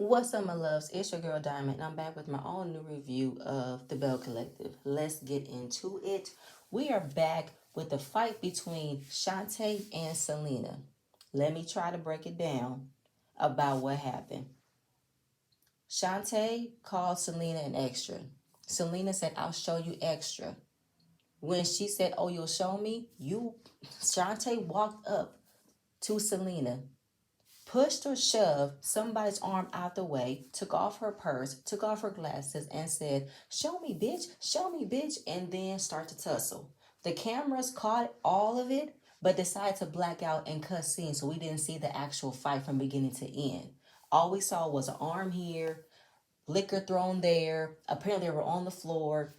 What's up, my loves? It's your girl Diamond, and I'm back with my own new review of the Belle Collective. Let's get into it. We are back with the fight between Shante and Selena. Let me try to break it down about what happened. Shante called Selena an extra. Selena said, "I'll show you extra." When she said, "Oh, you'll show me," Shante walked up to Selena, pushed or shoved somebody's arm out the way, took off her purse, took off her glasses, and said, show me, bitch," and then start to tussle. The cameras caught all of it, but decided to black out and cut scenes, so we didn't see the actual fight from beginning to end. All we saw was an arm here, liquor thrown there. Apparently, they were on the floor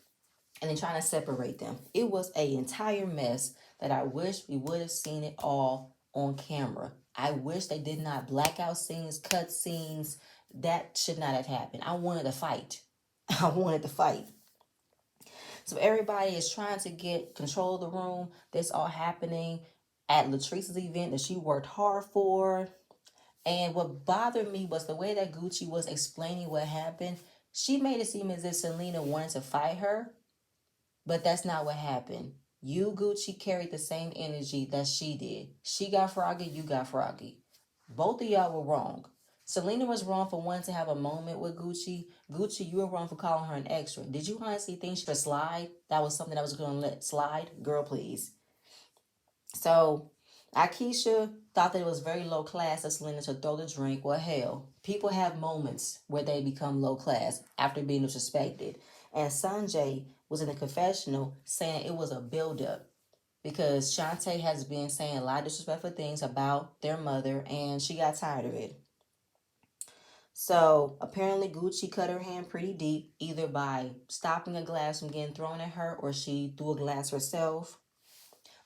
and then trying to separate them. It was an entire mess that I wish we would have seen it all on camera. I wish they did not black out scenes, cut scenes. That should not have happened. I wanted to fight. I wanted to fight. So everybody is trying to get control of the room. This all happening at Latrice's event that she worked hard for. And what bothered me was the way that Gucci was explaining what happened. She made it seem as if Selena wanted to fight her, but that's not what happened. You, Gucci, carried the same energy that she did. She got froggy, you got froggy. Both of y'all were wrong. Selena was wrong for wanting to have a moment with Gucci. Gucci, you were wrong for calling her an extra. Did you honestly think she could slide? That was something that was going to let slide? Girl, please. So, Akeisha thought that it was very low class of Selena to throw the drink. Well, hell, people have moments where they become low class after being disrespected. And Sanjay was in the confessional saying it was a buildup because Shante has been saying a lot of disrespectful things about their mother and she got tired of it. So apparently Gucci cut her hand pretty deep, either by stopping a glass from getting thrown at her or she threw a glass herself.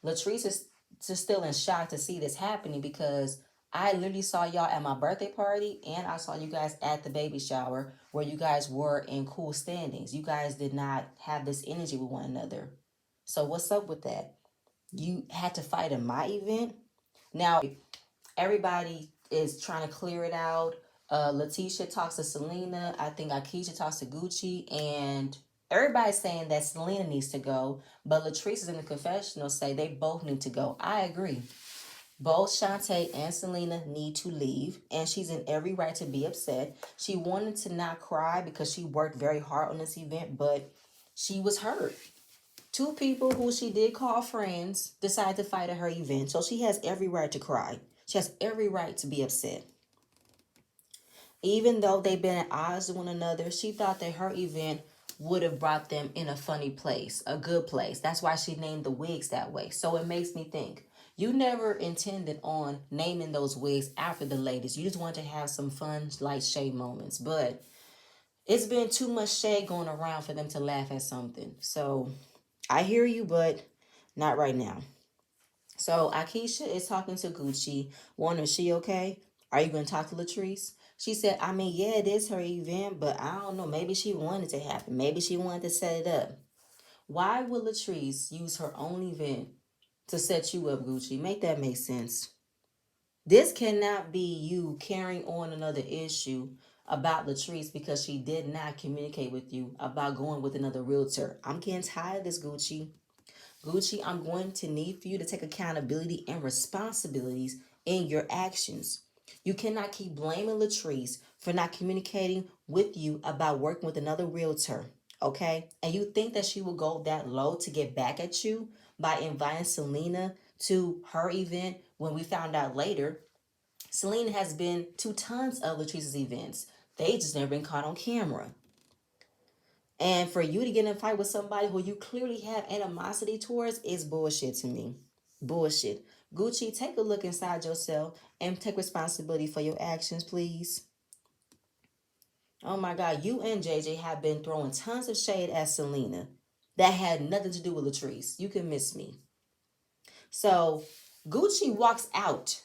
Latrice is just still in shock to see this happening because I literally saw y'all at my birthday party and I saw you guys at the baby shower where you guys were in cool standings. You guys did not have this energy with one another. So what's up with that? You had to fight in my event? Now, everybody is trying to clear it out. Letitia talks to Selena. I think Akeisha talks to Gucci. And everybody's saying that Selena needs to go. But Latrice is in the confessional say they both need to go. I agree. Both Shante and Selena need to leave. And she's in every right to be upset. She wanted to not cry because she worked very hard on this event. But she was hurt. Two people who she did call friends decided to fight at her event. So she has every right to cry. She has every right to be upset. Even though they've been at odds with one another, she thought that her event would have brought them in a funny place, a good place. That's why she named the wigs that way. So it makes me think, you never intended on naming those wigs after the ladies. You just wanted to have some fun, light shade moments. But it's been too much shade going around for them to laugh at something. So I hear you, but not right now. So Akeisha is talking to Gucci, wondering is she okay? Are you going to talk to Latrice? She said, I mean, yeah, it is her event, but I don't know. Maybe she wanted to happen. Maybe she wanted to set it up. Why would Latrice use her own event to set you up, Gucci? Make that make sense. This cannot be you carrying on another issue about Latrice because she did not communicate with you about going with another realtor. I'm getting tired of this, Gucci. Gucci, I'm going to need for you to take accountability and responsibilities in your actions. You cannot keep blaming Latrice for not communicating with you about working with another realtor, okay? And you think that she will go that low to get back at you by inviting Selena to her event when we found out later Selena has been to tons of Latrice's events. They just never been caught on camera. And for you to get in a fight with somebody who you clearly have animosity towards is bullshit to me. Bullshit. Gucci, take a look inside yourself and take responsibility for your actions, please. Oh my God, you and JJ have been throwing tons of shade at Selena. That had nothing to do with Latrice. You can miss me. So Gucci walks out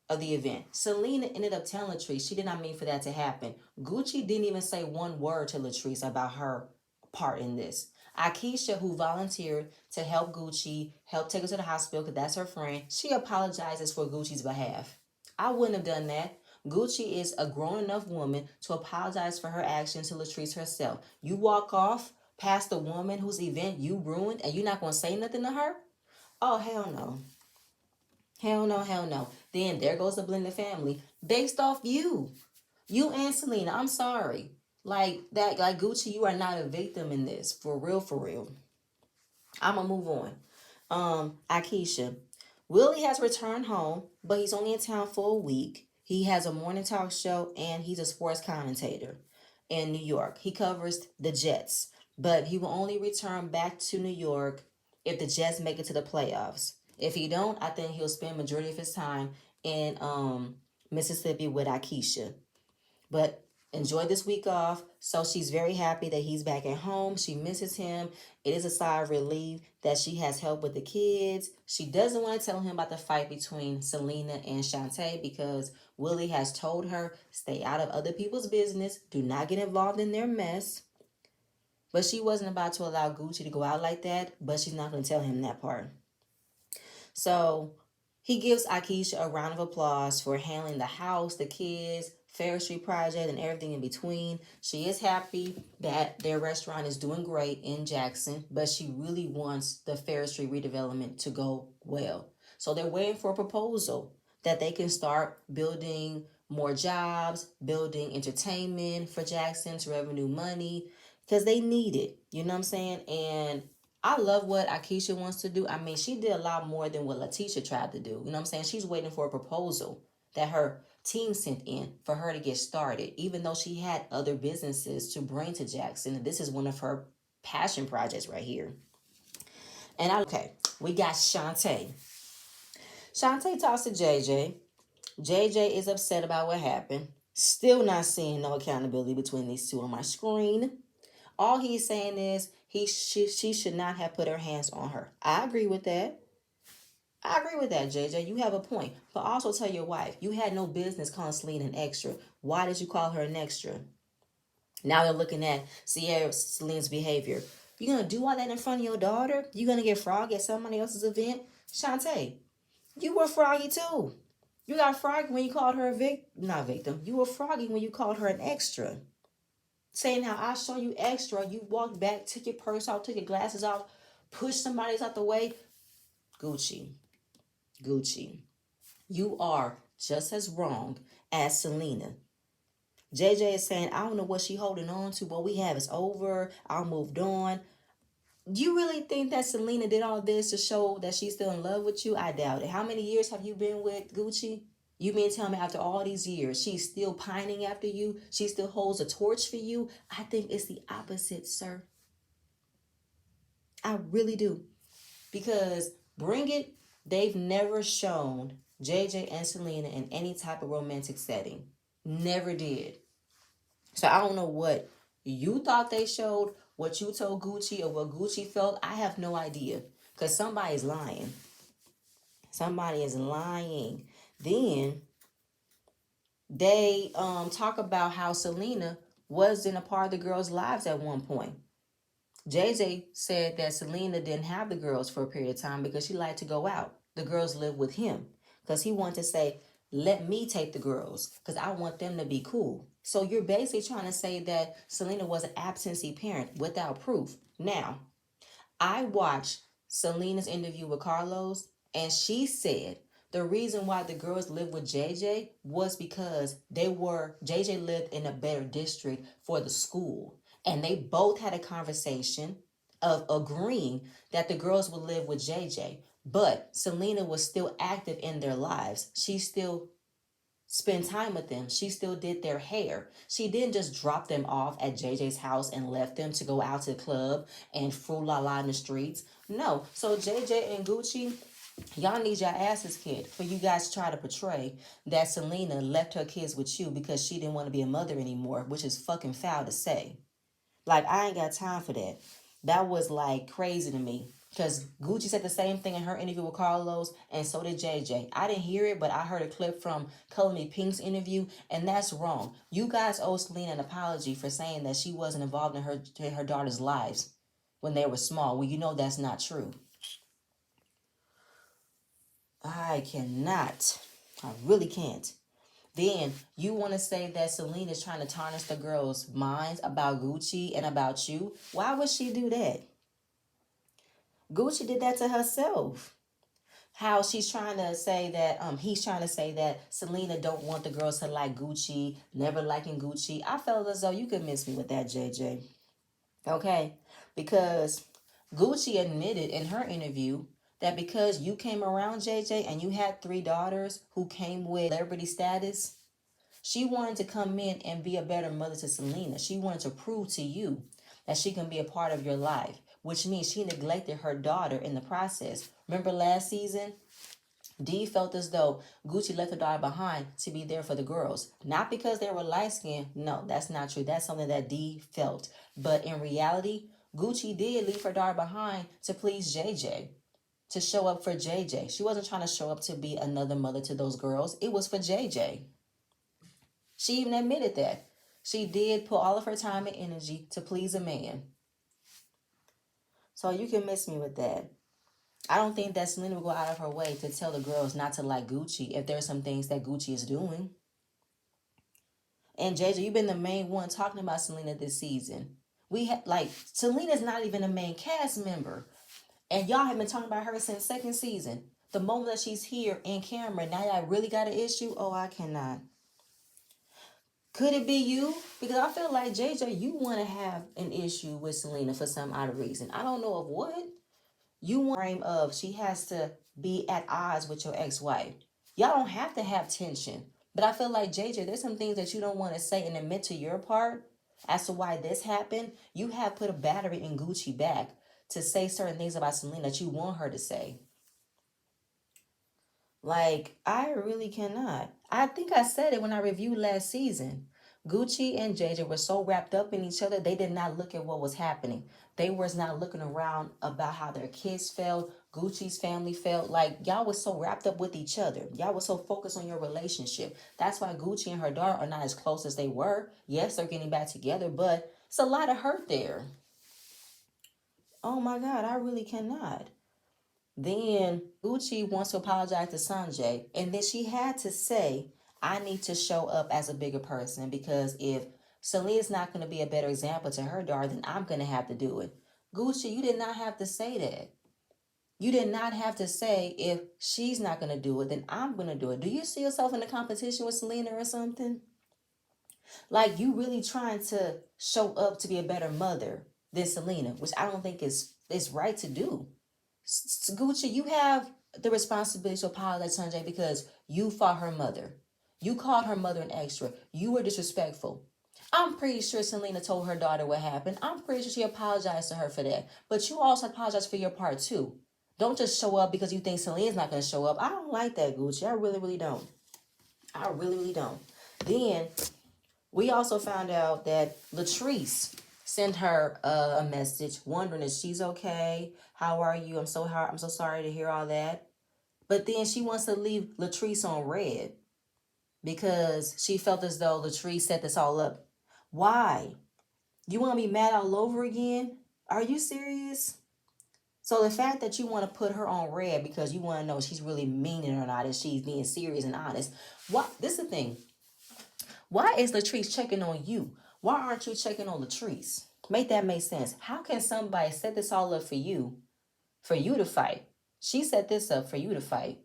of the event. Selena ended up telling Latrice she did not mean for that to happen. Gucci didn't even say one word to Latrice about her part in this. Akeisha, who volunteered to help Gucci, help take her to the hospital because that's her friend, she apologizes for Gucci's behalf. I wouldn't have done that. Gucci is a grown enough woman to apologize for her actions to Latrice herself. You walk off past the woman whose event you ruined and you're not going to say nothing to her? Oh, hell no. Hell no, hell no. Then there goes the blended family based off you. You and Selena, I'm sorry. Like that, like Gucci, you are not a victim in this. For real, for real. I'ma move on. Akeisha. Willie has returned home, but he's only in town for a week. He has a morning talk show and he's a sports commentator in New York. He covers the Jets, but he will only return back to New York if the Jets make it to the playoffs. If he don't, I think he'll spend majority of his time in Mississippi with Akeisha. But enjoy this week off. So she's very happy that he's back at home. She misses him. It is a sigh of relief that she has help with the kids. She doesn't want to tell him about the fight between Selena and Shante because Willie has told her, stay out of other people's business. Do not get involved in their mess. But she wasn't about to allow Gucci to go out like that, but she's not going to tell him that part. So he gives Akeisha a round of applause for handling the house, the kids, Fair Street Project, and everything in between. She is happy that their restaurant is doing great in Jackson, but she really wants the Fair Street redevelopment to go well. So they're waiting for a proposal that they can start building more jobs, building entertainment for Jackson's revenue money, because they need it. You know what I'm saying? And I love what Akeisha wants to do. I mean, she did a lot more than what Letitia tried to do. You know what I'm saying? She's waiting for a proposal that her team sent in for her to get started, even though she had other businesses to bring to Jackson. This is one of her passion projects right here. And okay, we got Shante. Shante talks to JJ. JJ is upset about what happened. Still not seeing no accountability between these two on my screen. All he's saying is she should not have put her hands on her. I agree with that. I agree with that, JJ. You have a point. But also tell your wife, you had no business calling Selena an extra. Why did you call her an extra? Now they're looking at Selena's behavior. You gonna do all that in front of your daughter? You gonna get froggy at somebody else's event? Shante, you were froggy too. You got froggy when you called her a not victim. You were froggy when you called her an extra. Saying how I saw you extra, you walked back, took your purse off, took your glasses off, pushed somebody's out the way. Gucci, you are just as wrong as Selena. JJ is saying, I don't know what she holding on to. What we have is over. I moved on. You really think that Selena did all this to show that she's still in love with you? I doubt it. How many years have you been with Gucci? You mean tell me after all these years, she's still pining after you? She still holds a torch for you? I think it's the opposite, sir. I really do. Because Bring It, they've never shown JJ and Selena in any type of romantic setting. Never did. So I don't know what you thought they showed, what you told Gucci, or what Gucci felt. I have no idea. Because somebody's lying. Somebody is lying. Then they talk about how Selena wasn't a part of the girls' lives at one point. JJ said that Selena didn't have the girls for a period of time because she liked to go out. The girls lived with him because he wanted to say, let me take the girls because I want them to be cool. So you're basically trying to say that Selena was an absentee parent without proof. Now, I watched Selena's interview with Carlos, and she said the reason why the girls lived with JJ was because JJ lived in a better district for the school. And they both had a conversation of agreeing that the girls would live with JJ. But Selena was still active in their lives. She still spend time with them. She still did their hair. She didn't just drop them off at JJ's house and left them to go out to the club and fool la la in the streets. No. So JJ and Gucci, y'all need your asses kicked for you guys to try to portray that Selena left her kids with you because she didn't want to be a mother anymore, which is fucking foul to say. Like, I ain't got time for that. That was like crazy to me. Because Gucci said the same thing in her interview with Carlos, and so did JJ. I didn't hear it, but I heard a clip from Color Me Pink's interview, and that's wrong. You guys owe Selena an apology for saying that she wasn't involved in her daughter's lives when they were small. Well, you know that's not true. I cannot. I really can't. Then you want to say that Selena's trying to tarnish the girls' minds about Gucci and about you. Why would she do that? Gucci did that to herself. How she's trying to say that he's trying to say that Selena don't want the girls to like Gucci, never liking Gucci. I felt as though you could miss me with that, JJ. Okay? Because Gucci admitted in her interview that because you came around, JJ, and you had 3 daughters who came with celebrity status, she wanted to come in and be a better mother to Selena. She wanted to prove to you that she can be a part of your life, which means she neglected her daughter in the process. Remember last season? Dee felt as though Gucci left her daughter behind to be there for the girls. Not because they were light skinned. No, that's not true. That's something that Dee felt. But in reality, Gucci did leave her daughter behind to please JJ, to show up for JJ. She wasn't trying to show up to be another mother to those girls. It was for JJ. She even admitted that. She did put all of her time and energy to please a man. So you can miss me with that. I don't think that Selena will go out of her way to tell the girls not to like Gucci if there's some things that Gucci is doing. And JJ, you've been the main one talking about Selena this season. We had like Selena's not even a main cast member, and y'all have been talking about her since second season. The moment that she's here in camera, now y'all really got an issue. Oh, I cannot. Could it be you? Because I feel like JJ, you want to have an issue with Selena for some odd reason. I don't know of what. You want frame of she has to be at odds with your ex-wife. Y'all don't have to have tension. But I feel like JJ, there's some things that you don't want to say and admit to your part as to why this happened. You have put a battery in Gucci back to say certain things about Selena that you want her to say. Like, I really cannot. I think I said it when I reviewed last season. Gucci and JJ were so wrapped up in each other, they did not look at what was happening. They was not looking around about how their kids felt, Gucci's family felt. Like, y'all was so wrapped up with each other. Y'all was so focused on your relationship. That's why Gucci and her daughter are not as close as they were. Yes, they're getting back together, but it's a lot of hurt there. Oh my God, I really cannot. Then Gucci wants to apologize to Sanjay, and then she had to say, I need to show up as a bigger person because if Selena's not going to be a better example to her daughter, then I'm going to have to do it. Gucci, you did not have to say that. You did not have to say if she's not going to do it, then I'm going to do it. Do you see yourself in a competition with Selena or something? Like you really trying to show up to be a better mother than Selena, which I don't think is right to do. Gucci, you have the responsibility to apologize to Sanjay because you fought her mother. You called her mother an extra. You were disrespectful. I'm pretty sure Selena told her daughter what happened. I'm pretty sure she apologized to her for that. But you also apologize for your part too. Don't just show up because you think Selena's not going to show up. I don't like that, Gucci. I really, really don't. I really, really don't. Then we also found out that Latrice sent her a message wondering if she's okay. How are you? I'm so sorry to hear all that. But then she wants to leave Latrice on red because she felt as though Latrice set this all up. Why? You want to be mad all over again? Are you serious? So the fact that you want to put her on red because you want to know if she's really meaning or not, if she's being serious and honest. What? This is the thing. Why is Latrice checking on you? Why aren't you checking on Latrice? Make that make sense. How can somebody set this all up for you to fight? She set this up for you to fight.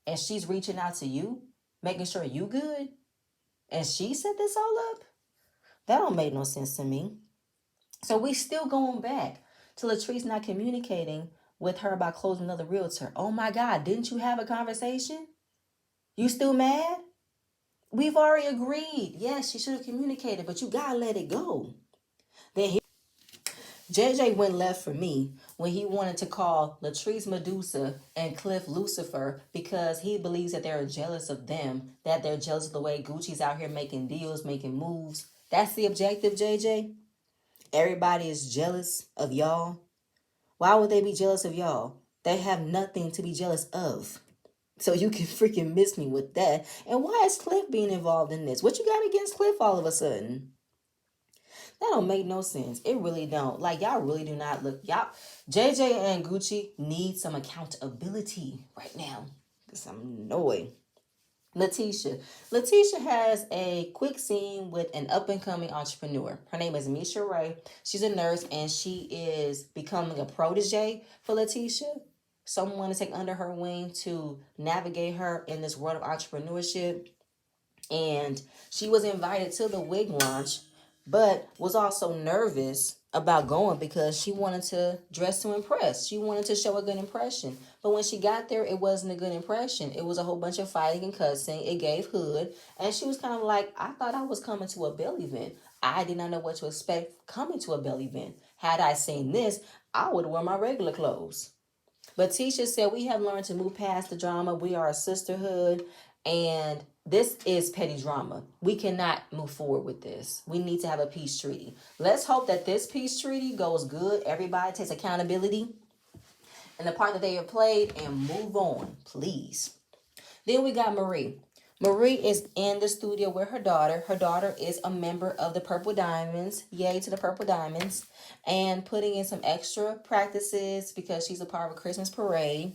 And she's reaching out to you, making sure you good. And she set this all up? That don't make no sense to me. So we still going back to Latrice not communicating with her about closing another realtor. Oh my God, didn't you have a conversation? You still mad? We've already agreed. Yes, she should have communicated, but you gotta let it go. Then JJ went left for me when he wanted to call Latrice Medusa and Cliff Lucifer because he believes that they're jealous of them, that they're jealous of the way Gucci's out here making deals, making moves. That's the objective, JJ? Everybody is jealous of y'all. Why would they be jealous of y'all? They have nothing to be jealous of. So you can freaking miss me with that. And why is Cliff being involved in this? What you got against Cliff all of a sudden? That don't make no sense. It really don't. Like, y'all really do not look. Y'all, JJ and Gucci need some accountability right now. Because I'm annoyed. Letitia. Letitia has a quick scene with an up and coming entrepreneur. Her name is Misha Ray. She's a nurse and she is becoming a protege for Letitia. Someone to take under her wing to navigate her in this world of entrepreneurship. And she was invited to the wig launch, but was also nervous about going because she wanted to dress to impress. She wanted to show a good impression. But when she got there, it wasn't a good impression. It was a whole bunch of fighting and cussing. It gave hood. And she was kind of like, I thought I was coming to a Belle event. I did not know what to expect coming to a Belle event. Had I seen this, I would wear my regular clothes. But Tisha said, we have learned to move past the drama. We are a sisterhood, and this is petty drama. We cannot move forward with this. We need to have a peace treaty. Let's hope that this peace treaty goes good. Everybody takes accountability in the part that they have played and move on, please. Then we got Marie. Marie is in the studio with her daughter. Her daughter is a member of the Purple Diamonds. Yay to the Purple Diamonds. And putting in some extra practices because she's a part of a Christmas parade.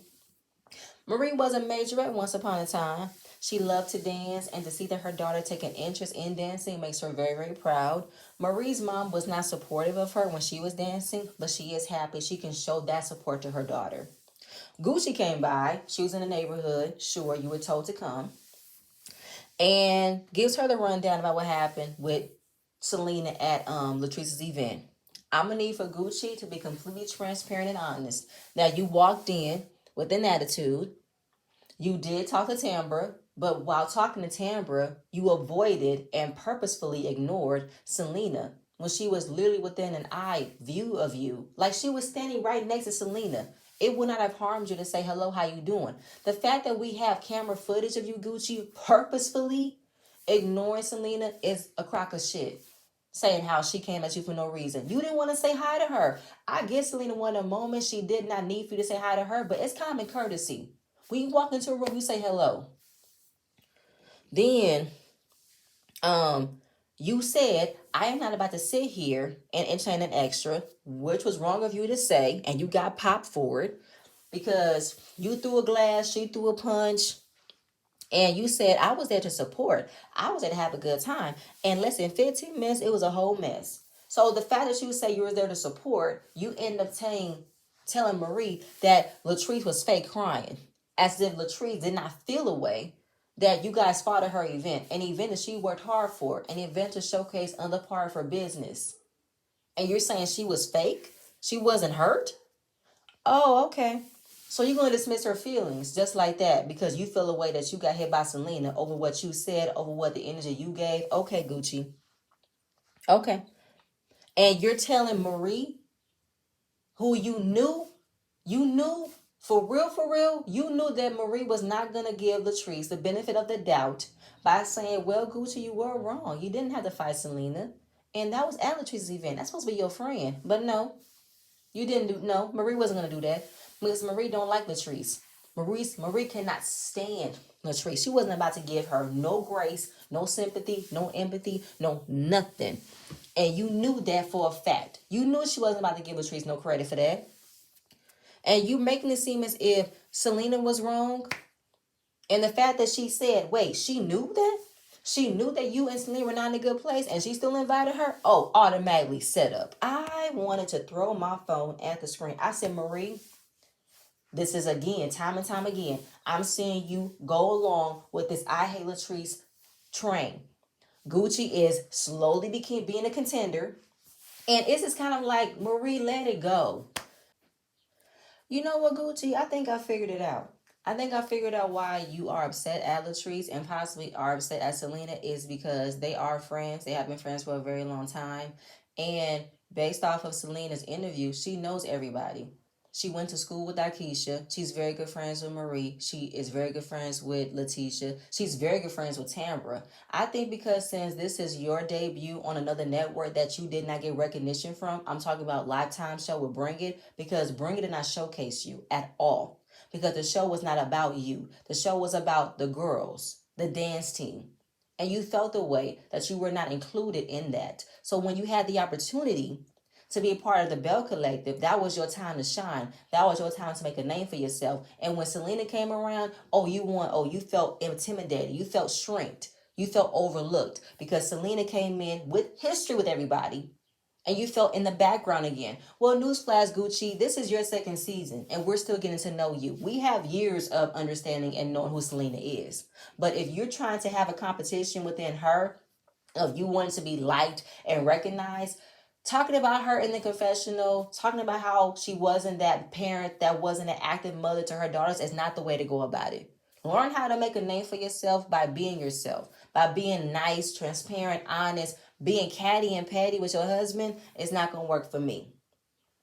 Marie was a majorette once upon a time. She loved to dance, and to see that her daughter take an interest in dancing makes her very, very proud. Marie's mom was not supportive of her when she was dancing, but she is happy she can show that support to her daughter. Gucci came by. She was in the neighborhood. Sure, you were told to come. And gives her the rundown about what happened with Selena at Latrice's event. I'm gonna need for Gucci to be completely transparent and honest. Now you walked in with an attitude. You did talk to Tambra, but while talking to Tambra, you avoided and purposefully ignored Selena when she was literally within an eye view of you. Like she was standing right next to Selena. It would not have harmed you to say, hello, how you doing? The fact that we have camera footage of you, Gucci, purposefully ignoring Selena is a crock of shit. Saying how she came at you for no reason. You didn't want to say hi to her. I get Selena wanted a moment. She did not need for you to say hi to her, but it's common courtesy. When you walk into a room, you say hello. Then, you said, I am not about to sit here and entertain an extra, which was wrong of you to say, and you got popped for it because you threw a glass, she threw a punch, and you said, I was there to support. I was there to have a good time. And less than 15 minutes, it was a whole mess. So the fact that you say you were there to support, you end up telling Marie that Latrice was fake crying. As if Latrice did not feel a way that you guys fought at her event. An event that she worked hard for. An event to showcase other part of her business. And you're saying she was fake? She wasn't hurt? Oh, okay. So you're going to dismiss her feelings just like that because you feel a way that you got hit by Selena over what you said, over what the energy you gave. Okay, Gucci. Okay. And you're telling Marie, who you knew for real, you knew that Marie was not going to give Latrice the benefit of the doubt by saying, well, Gucci, you were wrong. You didn't have to fight Selena. And that was at Latrice's event. That's supposed to be your friend. But no, you didn't do, no, Marie wasn't going to do that because Marie don't like Latrice. Marie cannot stand Latrice. She wasn't about to give her no grace, no sympathy, no empathy, no nothing. And you knew that for a fact. You knew she wasn't about to give Latrice no credit for that. And you making it seem as if Selena was wrong. And the fact that she said, wait, she knew that? She knew that you and Selena were not in a good place and she still invited her? Oh, automatically set up. I wanted to throw my phone at the screen. I said, Marie, this is again, time and time again. I'm seeing you go along with this I Hate Latrice train. Gucci is slowly being a contender. And it's just kind of like, Marie, let it go. You know what, Gucci? I think I figured it out. I think I figured out why you are upset at Latrice and possibly are upset at Selena is because they are friends. They have been friends for a very long time. And based off of Selena's interview, she knows everybody. She went to school with Akeisha. She's very good friends with Marie. She is very good friends with Letitia. She's very good friends with Tambra. I think because since this is your debut on another network that you did not get recognition from, I'm talking about Lifetime show with Bring It, because Bring It did not showcase you at all. Because the show was not about you. The show was about the girls, the dance team. And you felt the way that you were not included in that. So when you had the opportunity to be a part of the Belle Collective. That was your time to shine. That was your time to make a name for yourself. And when Selena came around, you felt intimidated. You felt shrinked. You felt overlooked because Selena came in with history with everybody and you felt in the background again. Well, newsflash, Gucci, this is your second season, and we're still getting to know you. We have years of understanding and knowing who Selena is. But if you're trying to have a competition within her, of you wanting to be liked and recognized, talking about her in the confessional, talking about how she wasn't that parent, that wasn't an active mother to her daughters, is not the way to go about it. Learn how to make a name for yourself by being yourself, by being nice, transparent, honest. Being catty and petty with your husband is not going to work for me.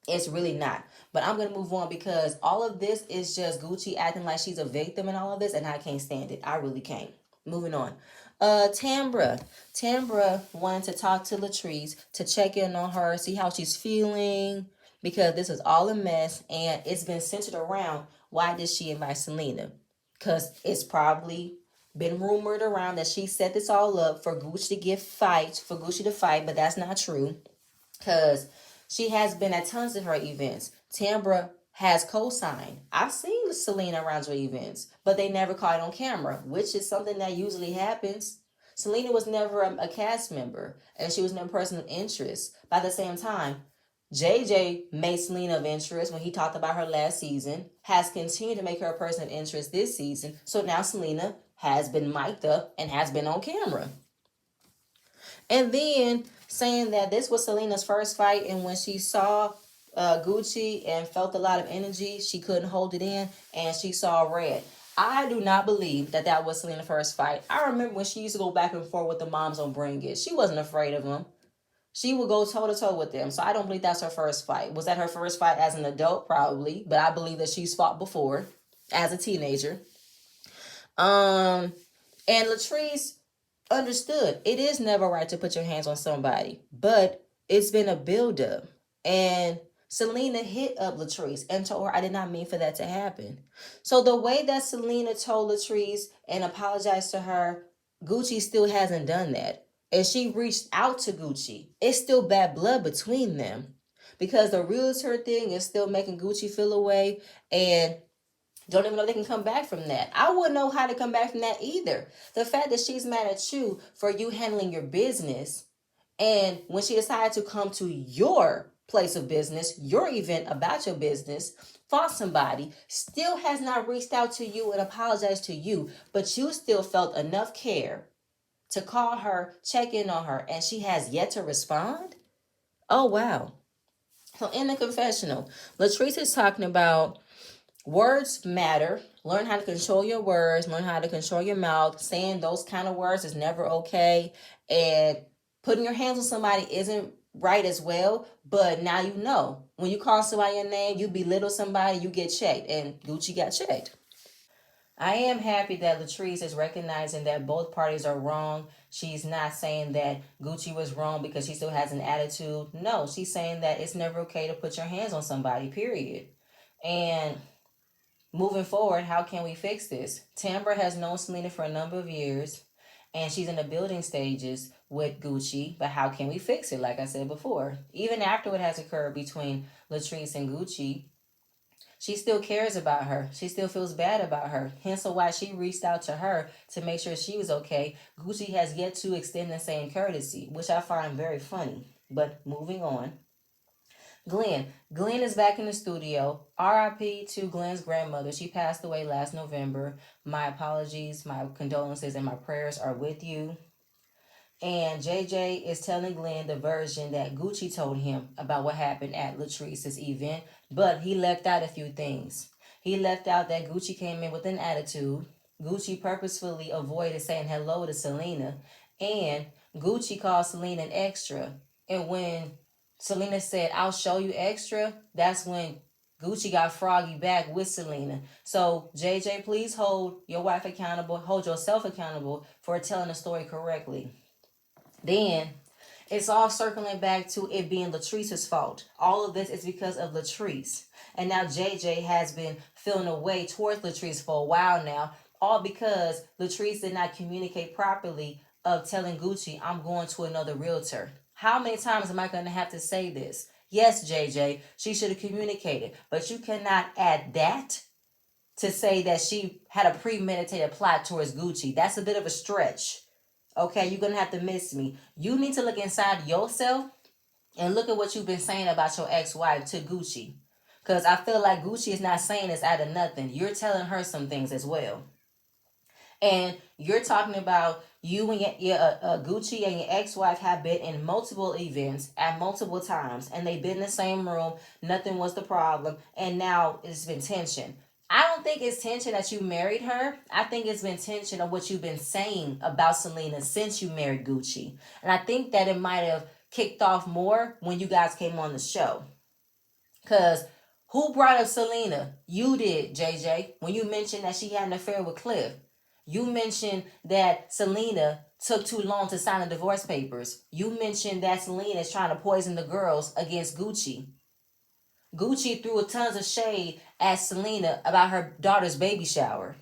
It's really not. But I'm going to move on because all of this is just Gucci acting like she's a victim and all of this, and I can't stand it. I really can't. Moving on. Tambra. Tambra wanted to talk to Latrice to check in on her, see how she's feeling, because this is all a mess, and it's been centered around why did she invite Selena? Because it's probably been rumored around that she set this all up for Gucci to for Gucci to fight, but that's not true because she has been at tons of her events. Tambra has co-signed. I've seen Selena around her events, but they never caught it on camera, which is something that usually happens. Selena was never a cast member, and she was never a person of interest. By the same time, JJ made Selena of interest when he talked about her last season, has continued to make her a person of interest this season. So now Selena has been mic'd up and has been on camera. And then saying that this was Selena's first fight, and when she saw Gucci and felt a lot of energy, she couldn't hold it in, and she saw red. I do not believe that that was Selena's first fight. I remember when she used to go back and forth with the moms on Bring It. She wasn't afraid of them. She would go toe to toe with them. So I don't believe that's her first fight. Was that her first fight as an adult? Probably. But I believe that she's fought before as a teenager. And Latrice understood it is never right to put your hands on somebody, but it's been a buildup. And Selena hit up Latrice and told her, I did not mean for that to happen. So the way that Selena told Latrice and apologized to her, Gucci still hasn't done that. And she reached out to Gucci. It's still bad blood between them because the realtor thing is still making Gucci feel away, and don't even know they can come back from that. I wouldn't know how to come back from that either. The fact that she's mad at you for you handling your business, and when she decided to come to your place of business, your event about your business, fought somebody, still has not reached out to you and apologized to you, but you still felt enough care to call her, check in on her, and she has yet to respond? Oh, wow. So in the confessional, Latrice is talking about words matter. Learn how to control your words. Learn how to control your mouth. Saying those kind of words is never okay. And putting your hands on somebody isn't right as well. But now you know. When you call somebody a name, you belittle somebody, you get checked. And Gucci got checked. I am happy that Latrice is recognizing that both parties are wrong. She's not saying that Gucci was wrong because she still has an attitude. No, she's saying that it's never okay to put your hands on somebody, period. And moving forward, how can we fix this? Tambra has known Selena for a number of years, and she's in the building stages with Gucci, but how can we fix it? Like I said before, even after what has occurred between Latrice and Gucci, she still cares about her. She still feels bad about her. Hence why she reached out to her to make sure she was okay. Gucci has yet to extend the same courtesy, which I find very funny. But moving on. Glenn. Glenn is back in the studio. RIP to Glenn's grandmother. She passed away last November. My apologies, my condolences, and my prayers are with you. And JJ is telling Glenn the version that Gucci told him about what happened at Latrice's event, but he left out a few things. He left out that Gucci came in with an attitude. Gucci purposefully avoided saying hello to Selena, and Gucci called Selena an extra. And when Selena said, I'll show you extra, that's when Gucci got froggy back with Selena. So, JJ, please hold your wife accountable, hold yourself accountable for telling the story correctly. Then it's all circling back to it being Latrice's fault. All of this is because of Latrice. And now JJ has been feeling a way towards Latrice for a while now, all because Latrice did not communicate properly of telling Gucci, I'm going to another realtor. How many times am I going to have to say this? Yes, JJ, she should have communicated, but you cannot add that to say that she had a premeditated plot towards Gucci. That's a bit of a stretch. Okay, you're gonna have to miss me. You need to look inside yourself and look at what you've been saying about your ex-wife to Gucci. Because I feel like Gucci is not saying this out of nothing. You're telling her some things as well. And you're talking about you and Gucci and your ex-wife have been in multiple events at multiple times, and they've been in the same room. Nothing was the problem, and now it's been tension. I don't think it's tension that you married her. I think it's been tension of what you've been saying about Selena since you married Gucci, and I think that it might have kicked off more when you guys came on the show. Cause who brought up Selena? You did, JJ. When you mentioned that she had an affair with Cliff. You mentioned that Selena took too long to sign the divorce papers. You mentioned that Selena is trying to poison the girls against Gucci. Gucci threw tons of shade at Selena about her daughter's baby shower.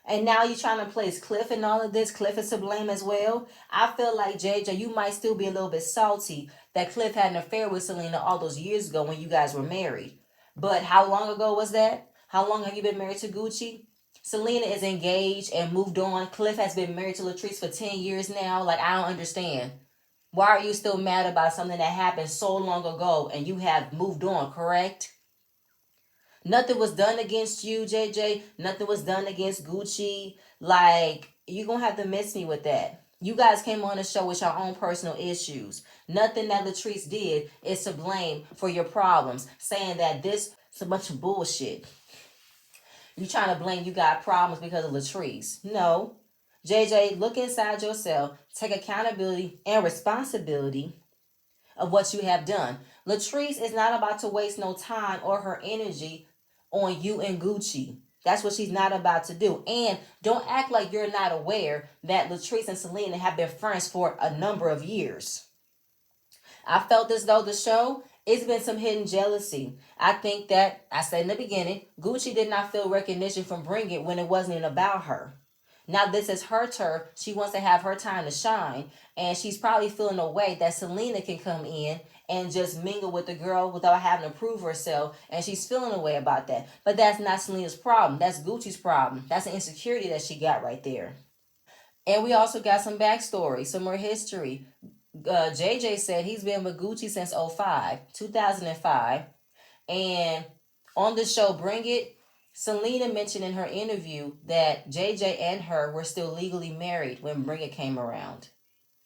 And now you're trying to place Cliff in all of this. Cliff is to blame as well. I feel like, JJ, you might still be a little bit salty that Cliff had an affair with Selena all those years ago when you guys were married. But how long ago was that? How long have you been married to Gucci? Selena is engaged and moved on. Cliff has been married to Latrice for 10 years now. Like, I don't understand. Why are you still mad about something that happened so long ago and you have moved on, correct? Nothing was done against you, JJ. Nothing was done against Gucci. Like, you gonna have to miss me with that. You guys came on the show with your own personal issues. Nothing that Latrice did is to blame for your problems. Saying that this is a bunch of bullshit. You trying to blame you got problems because of Latrice. No. JJ, look inside yourself. Take accountability and responsibility of what you have done. Latrice is not about to waste no time or her energy on you and Gucci. That's what she's not about to do. And don't act like you're not aware that Latrice and Selena have been friends for a number of years. I felt as though the show, it's been some hidden jealousy. I think that, I said in the beginning, Gucci did not feel recognition from Bring It when it wasn't even about her. Now this is her turn. She wants to have her time to shine. And she's probably feeling a way that Selena can come in and just mingle with the girl without having to prove herself. And she's feeling a way about that. But that's not Selena's problem. That's Gucci's problem. That's an insecurity that she got right there. And we also got some backstory, some more history. JJ said he's been with Gucci since 2005. And on the show Bring It, Selena mentioned in her interview that JJ and her were still legally married when Bring It came around.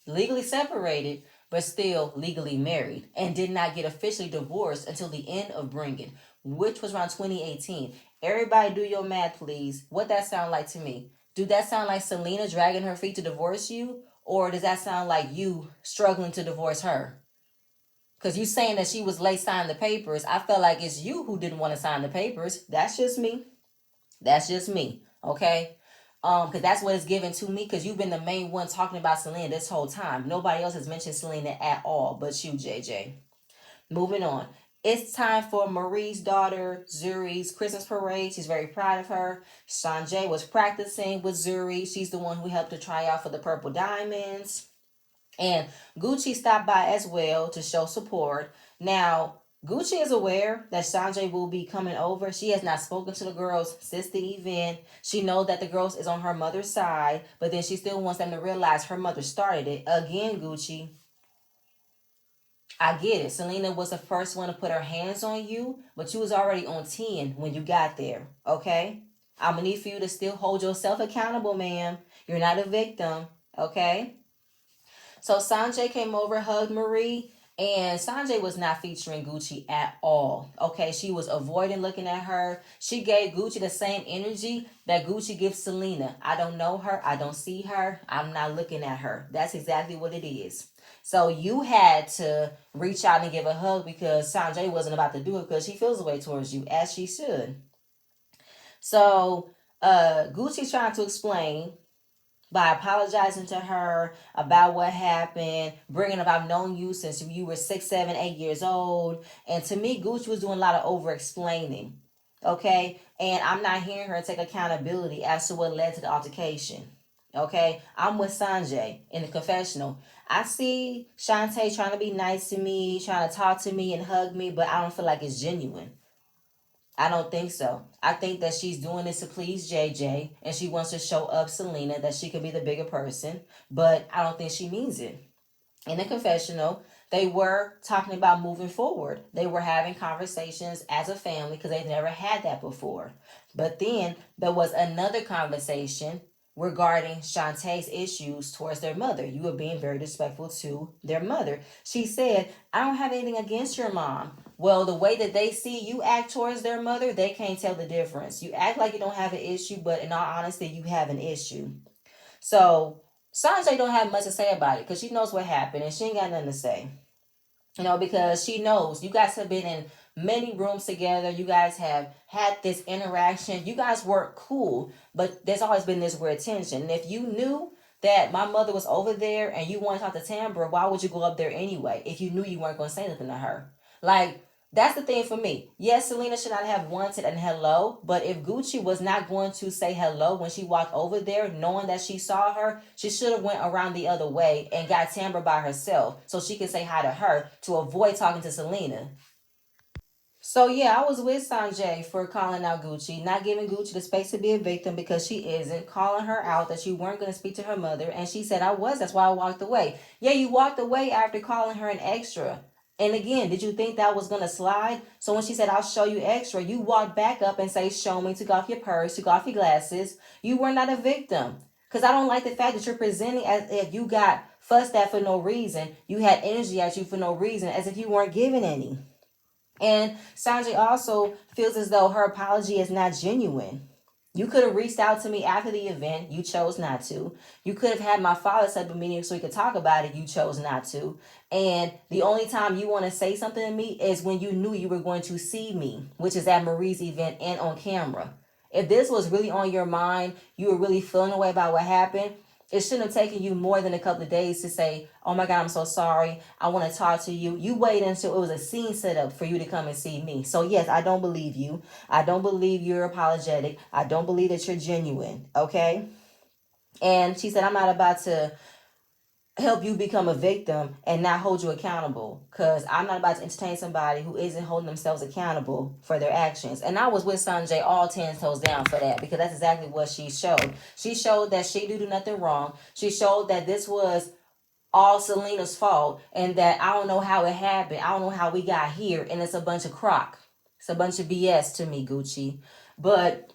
Legally separated, but still legally married, and did not get officially divorced until the end of Bring It, which was around 2018. Everybody do your math, please. What that sound like to me? Do that sound like Selena dragging her feet to divorce you? Or does that sound like you struggling to divorce her? Because you saying that she was late signing the papers. I felt like it's you who didn't want to sign the papers. That's just me. That's just me. Okay? Because that's what it's given to me. Because you've been the main one talking about Selena this whole time. Nobody else has mentioned Selena at all but you, JJ. Moving on. It's time for Marie's daughter, Zuri's Christmas parade. She's very proud of her. Shante was practicing with Zuri. She's the one who helped her try out for the Purple Diamonds. And Gucci stopped by as well to show support. Now, Gucci is aware that Sanjay will be coming over. She has not spoken to the girls since the event. She knows that the girls is on her mother's side, but then she still wants them to realize her mother started it. Again, Gucci, I get it. Selena was the first one to put her hands on you, but you was already on 10 when you got there, okay? I'm going to need for you to still hold yourself accountable, ma'am. You're not a victim, okay? So Sanjay came over, hugged Marie, and Sanjay was not featuring Gucci at all. Okay, she was avoiding looking at her. She gave Gucci the same energy that Gucci gives Selena. I don't know her. I don't see her. I'm not looking at her. That's exactly what it is. So you had to reach out and give a hug because Sanjay wasn't about to do it because she feels a way towards you, as she should. So Gucci's trying to explain by apologizing to her about what happened, bringing up I've known you since you were 6, 7, 8 years old. And to me, Gucci was doing a lot of over explaining. Okay? And I'm not hearing her take accountability as to what led to the altercation. Okay, I'm with Sanjay in the confessional. I see Shante trying to be nice to me, trying to talk to me and hug me, but I don't feel like it's genuine. I don't think so. I think that she's doing this to please JJ and she wants to show up Selena that she could be the bigger person, but I don't think she means it. In the confessional, they were talking about moving forward. They were having conversations as a family because they've never had that before. But then there was another conversation regarding Shantae's issues towards their mother. You were being very disrespectful to their mother. She said, I don't have anything against your mom. Well, the way that they see you act towards their mother, they can't tell the difference. You act like you don't have an issue, but in all honesty, you have an issue. So Sanjay don't have much to say about it because she knows what happened and she ain't got nothing to say. Because she knows you guys have been in many rooms together. You guys have had this interaction. You guys weren't cool, but there's always been this weird tension. And if you knew that my mother was over there and you want to talk to Tambra, why would you go up there anyway if you knew you weren't going to say nothing to her? Like, that's the thing for me. Yes, Selena should not have wanted and hello, but if Gucci was not going to say hello when she walked over there, knowing that she saw her, she should have went around the other way and got Tambra by herself so she could say hi to her to avoid talking to Selena. So yeah, I was with Sanjay for calling out Gucci, not giving Gucci the space to be a victim because she isn't, calling her out that you weren't going to speak to her mother, and she said I was. That's why I walked away. Yeah, you walked away after calling her an extra. And again, did you think that was gonna slide? So when she said I'll show you extra, you walked back up and say show me, took off your purse, took off your glasses. You were not a victim. Cause I don't like the fact that you're presenting as if you got fussed at for no reason. You had energy at you for no reason, as if you weren't given any. And Sanjay also feels as though her apology is not genuine. You could have reached out to me after the event. You chose not to. You could have had my father set up a meeting so we could talk about it. You chose not to. And the only time you want to say something to me is when you knew you were going to see me, which is at Marie's event and on camera. If this was really on your mind, you were really feeling a way about what happened, it shouldn't have taken you more than a couple of days to say, oh my God, I'm so sorry. I want to talk to you. You waited until it was a scene set up for you to come and see me. So yes, I don't believe you. I don't believe you're apologetic. I don't believe that you're genuine. Okay. And she said, I'm not about to help you become a victim and not hold you accountable, because I'm not about to entertain somebody who isn't holding themselves accountable for their actions. And I was with Sanjay all 10 toes down for that, because that's exactly what she showed. She showed that she did do nothing wrong. She showed that this was all Selena's fault and that I don't know how it happened. I don't know how we got here, and it's a bunch of crock. It's a bunch of BS to me, Gucci. But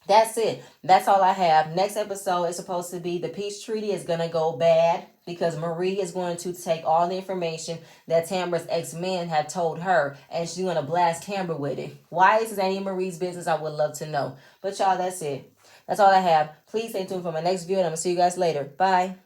that's it. That's all I have. Next episode is supposed to be the peace treaty is gonna go bad because Marie is going to take all the information that Tambra's ex-men have told her, and she's gonna blast Tambra with it. Why is this any of Marie's business? I would love to know. But y'all, that's it. That's all I have. Please stay tuned for my next video, and I'm gonna see you guys later. Bye.